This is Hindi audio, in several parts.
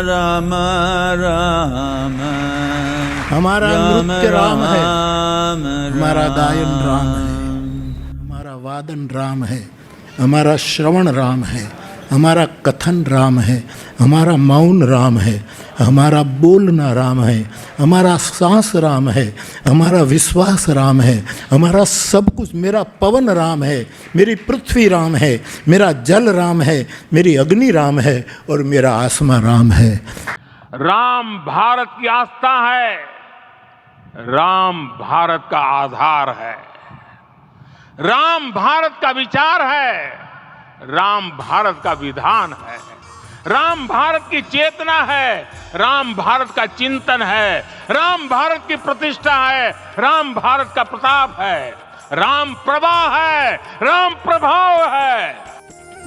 राम राम। हमारा नृत्य राम है, हमारा गायन राम है, हमारा वादन राम है, हमारा श्रवण राम है, हमारा कथन राम है, हमारा मौन राम है, हमारा बोलना राम है, हमारा सांस राम है, हमारा विश्वास राम है, हमारा सब कुछ। मेरा पवन राम है, मेरी पृथ्वी राम है, मेरा जल राम है, मेरी अग्नि राम है और मेरा आसमां राम है। राम भारत की आस्था है, राम भारत का आधार है, राम भारत का विचार है, राम भारत का विधान है, राम भारत की चेतना है, राम भारत का चिंतन है, राम भारत की प्रतिष्ठा है, राम भारत का प्रताप है, राम प्रवाह है, राम प्रभाव है।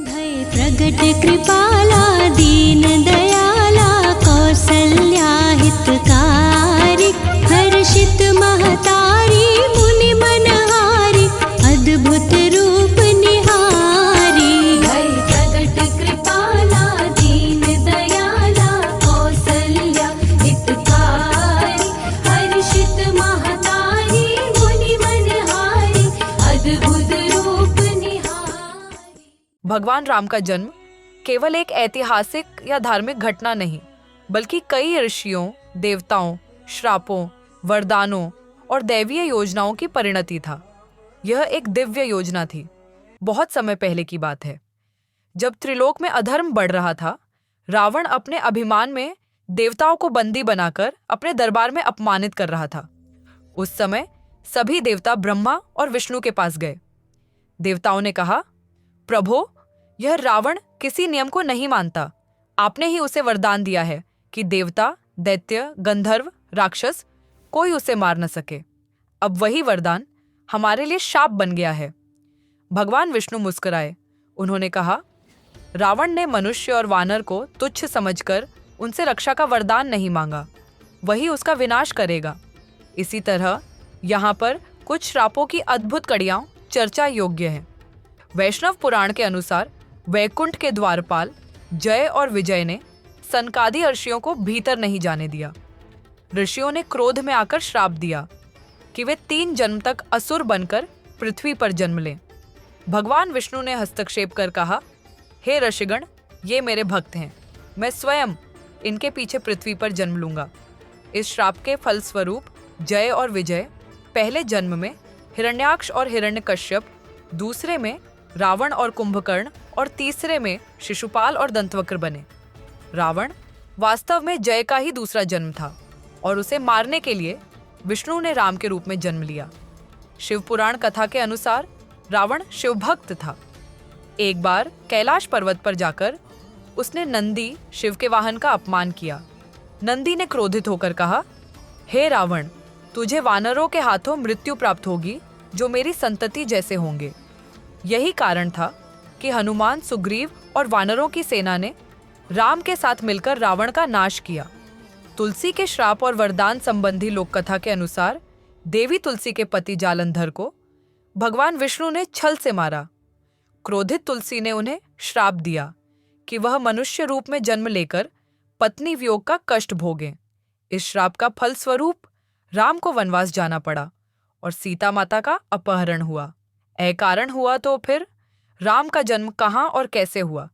भय प्रगट कृपाला दीन दयाला कौसल्या हितकारी हर्षित महतारी मुनि मनहारी अद्भुत रूप निहारी। भय प्रगट कृपाला दीन दयाला कौसल्या हितकारी हर्षित महतारी मुनि मनहारी अद्भुत रूप निहारी। भगवान राम का जन्म केवल एक ऐतिहासिक या धार्मिक घटना नहीं, बल्कि कई ऋषियों, देवताओं, श्रापों, वरदानों और दैवीय योजनाओं की परिणति था। यह एक दिव्य योजना थी। बहुत समय पहले की बात है, जब त्रिलोक में अधर्म बढ़ रहा था। रावण अपने अभिमान में देवताओं को बंदी बनाकर अपने दरबार में अपमानित कर रहा था। उस समय सभी देवता ब्रह्मा और विष्णु के पास गए। देवताओं ने कहा, प्रभो, यह रावण किसी नियम को नहीं मानता। आपने ही उसे वरदान दिया है कि देवता, दैत्य, गंधर्व, राक्षस कोई उसे मार न सके। अब वही वरदान हमारे लिए शाप बन गया है। भगवान विष्णु मुस्कुराए। उन्होंने कहा, रावण ने मनुष्य और वानर को तुच्छ समझकर उनसे रक्षा का वरदान नहीं मांगा, वही उसका विनाश करेगा। इसी तरह यहाँ पर कुछ श्रापों की अद्भुत कड़ियां चर्चा योग्य हैं। वैष्णव पुराण के अनुसार वैकुंठ के द्वारपाल जय और विजय ने सनकादि ऋषियों को भीतर नहीं जाने दिया। ऋषियों ने क्रोध में आकर श्राप दिया कि वे 3 जन्म तक असुर बनकर पृथ्वी पर जन्म लें। भगवान विष्णु ने हस्तक्षेप कर कहा, हे ऋषिगण, ये मेरे भक्त हैं, मैं स्वयं इनके पीछे पृथ्वी पर जन्म लूंगा। इस श्राप के फलस्वरूप जय और विजय पहले जन्म में हिरण्याक्ष और हिरण्यकश्यप, दूसरे में रावण और कुंभकर्ण और तीसरे में शिशुपाल और दंतवक्र बने। रावण वास्तव में जय का ही दूसरा जन्म था और उसे मारने के लिए विष्णु ने राम के रूप में जन्म लिया। शिव पुराण कथा के अनुसार रावण शिवभक्त था। एक बार कैलाश पर्वत पर जाकर उसने नंदी, शिव के वाहन, का अपमान किया। नंदी ने क्रोधित होकर कहा, हे रावण, तुझे वानरों के हाथों मृत्यु प्राप्त होगी जो मेरी संतति जैसे होंगे। यही कारण था कि हनुमान, सुग्रीव और वानरों की सेना ने राम के साथ मिलकर रावण का नाश किया। तुलसी के श्राप और वरदान संबंधी लोक कथा के अनुसार देवी तुलसी के पति जालंधर को भगवान विष्णु ने छल से मारा। क्रोधित तुलसी ने उन्हें श्राप दिया कि वह मनुष्य रूप में जन्म लेकर पत्नी वियोग का कष्ट भोगें। इस श्राप का फलस्वरूप राम को वनवास जाना पड़ा और सीता माता का अपहरण हुआ। कारण हुआ तो फिर राम का जन्म कहाँ और कैसे हुआ?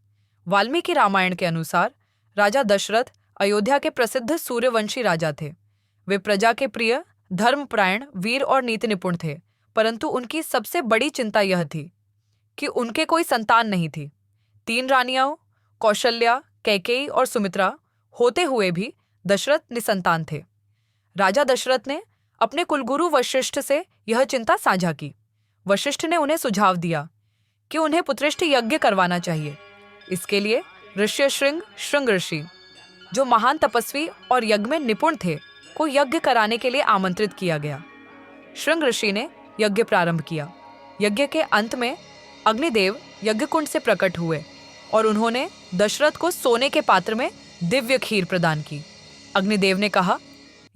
वाल्मीकि रामायण के अनुसार राजा दशरथ अयोध्या के प्रसिद्ध सूर्यवंशी राजा थे। वे प्रजा के प्रिय, धर्मपरायण, वीर और नीति निपुण थे, परंतु उनकी सबसे बड़ी चिंता यह थी कि उनके कोई संतान नहीं थी। 3 रानियां कौशल्या, कैकेयी और सुमित्रा होते हुए भी दशरथ निसंतान थे। राजा दशरथ ने अपने कुलगुरु वशिष्ठ से यह चिंता साझा की। वशिष्ठ ने उन्हें सुझाव दिया कि उन्हें पुत्रेष्ठ यज्ञ करवाना चाहिए। इसके लिए ऋष्यशृंग ऋषि, जो महान तपस्वी और यज्ञ में निपुण थे, को यज्ञ कराने के लिए आमंत्रित किया गया। शृंग ऋषि ने यज्ञ प्रारंभ किया। यज्ञ के अंत में अग्निदेव यज्ञ कुंड से प्रकट हुए और उन्होंने दशरथ को सोने के पात्र में दिव्य खीर प्रदान की। अग्निदेव ने कहा,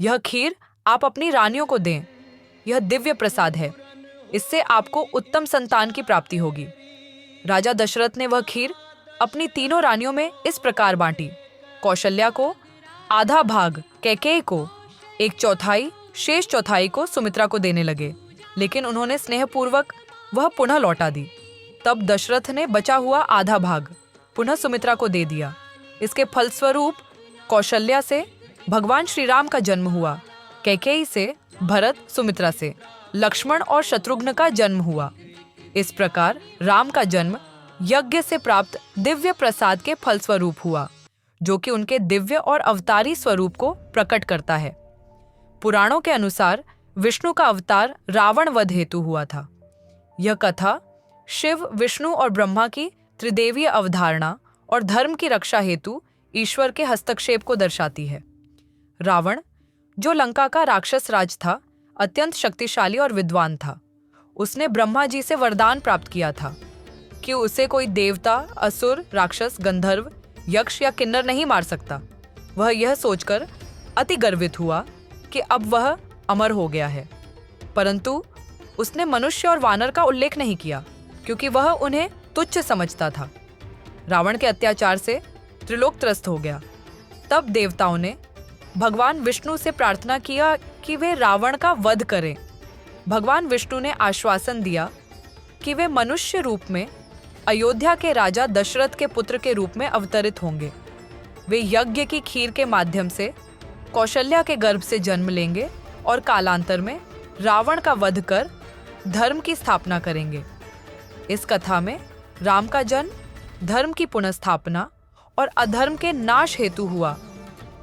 यह खीर आप अपनी रानियों को दें। यह दिव्य प्रसाद है, इससे आपको उत्तम संतान की प्राप्ति होगी। राजा दशरथ ने वह खीर अपनी तीनों रानियों में इस प्रकार बांटी। कौशल्या को, आधा भाग कैकेयी को, एक चौथाई शेष चौथाई को सुमित्रा को देने लगे, लेकिन उन्होंने स्नेहपूर्वक वह पुनः लौटा दी। तब दशरथ ने बचा हुआ आधा भाग पुनः सुमित्रा को दे दिया। इसके फलस्वरूप कौशल्या से भगवान श्री राम का जन्म हुआ, कैकेयी से भरत, सुमित्रा से लक्ष्मण और शत्रुघ्न का जन्म हुआ। इस प्रकार राम का जन्म यज्ञ से प्राप्त दिव्य प्रसाद के फलस्वरूप हुआ, जो कि उनके दिव्य और अवतारी स्वरूप को प्रकट करता है। पुराणों के अनुसार विष्णु का अवतार रावण वध हेतु हुआ था। यह कथा शिव, विष्णु और ब्रह्मा की त्रिदेवीय अवधारणा और धर्म की रक्षा हेतु ईश्वर के हस्तक्षेप को दर्शाती है। रावण, जो लंका का राक्षस राज था, अत्यंत शक्तिशाली और विद्वान था। उसने ब्रह्मा जी से वरदान प्राप्त किया था कि उसे कोई देवता, असुर, राक्षस, गंधर्व, यक्ष या किन्नर नहीं मार सकता। वह यह सोचकर अति गर्वित हुआ कि अब वह अमर हो गया है, परंतु उसने मनुष्य और वानर का उल्लेख नहीं किया, क्योंकि वह उन्हें तुच्छ समझता था। रावण के अत्याचार से त्रिलोक त्रस्त हो गया। तब देवताओं ने भगवान विष्णु से प्रार्थना किया कि वे रावण का वध करें। भगवान विष्णु ने आश्वासन दिया कि वे मनुष्य रूप में अयोध्या के राजा दशरथ के पुत्र के रूप में अवतरित होंगे। वे यज्ञ की खीर के माध्यम से कौशल्या के गर्भ से जन्म लेंगे और कालांतर में रावण का वध कर धर्म की स्थापना करेंगे। इस कथा में राम का जन्म, धर्म की पुनर्स्थापना और अधर्म के नाश हेतु हुआ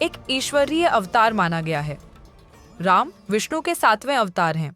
एक ईश्वरीय अवतार माना गया है। राम विष्णु के 7वें अवतार हैं।